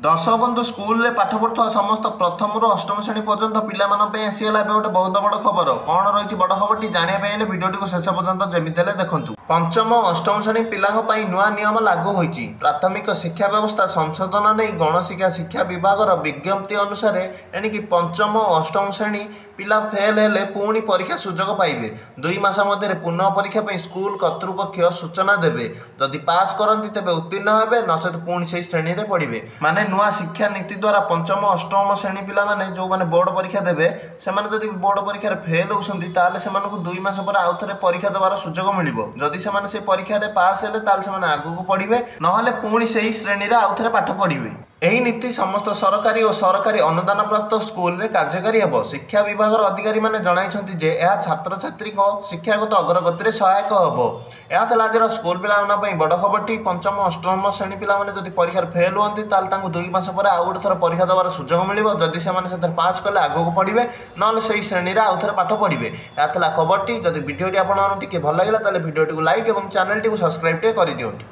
दर्शक बंधु स्कूल में पाठ पढ़ुवा समस्त प्रथम रु अष्टम श्रेणी पर्यंत पिलानी आसीगला ए गोटे बहुत बड़ खबर कौन रही बड़ खबर जानापी भिडियो शेष पर्यंत जमी देखूँ पंचम अष्टम श्रेणी पिला नुआ नियम लागू होती प्राथमिक शिक्षा व्यवस्था संशोधन नहीं गणशिक्षा शिक्षा विभाग विज्ञप्ति अनुसार एणिकी पंचम अष्टम श्रेणी पिला फेल हेले पुणी परीक्षा सुजोग पाइबे 2 मास मध्य पुनः परीक्षा स्कूल कर्तृपक्ष सूचना देवे जदि पास करती तेज उत्तीर्ण हे नचेत पुणी से श्रेणी में पढ़े माने नुआ शिक्षा नीति द्वारा पंचम अष्टम श्रेणी पिला माने जो माने बोर्ड परीक्षा देवे से जदि बोर्ड परीक्षा फेल होती 2 मास पर आउ थे परीक्षा देवार सुजोग मिल जदि से परीक्षा पास हेले आगू पढ़े ना पुणी से ही श्रेणी में आउ थे पाठ पढ़े यही नीति समस्त सरकारी और सरकारी अनुदान प्राप्त स्कूल में कार्यकारी हेब शिक्षा विभाग अधिकारी मैंने जनाई जे यह छात्र छात्री शिक्षागत अग्रगति में सहायक हेब यह आज स्कूल पिला बड़ खबरटी पंचम अष्टम श्रेणी पिला जब परीक्षा फेल होती 2 मास पर आउ गोटे थर परीक्षा देवार सुजोग मिल जदि से पास कले आगू पढ़े ना से श्रेणी में आउ थे पाठ पढ़े यह खबरटी जब भिडियोटी आपको भल लगे भिडियोटी को लाइक और चैनल टी सब्सक्राइब कर दिखाँ।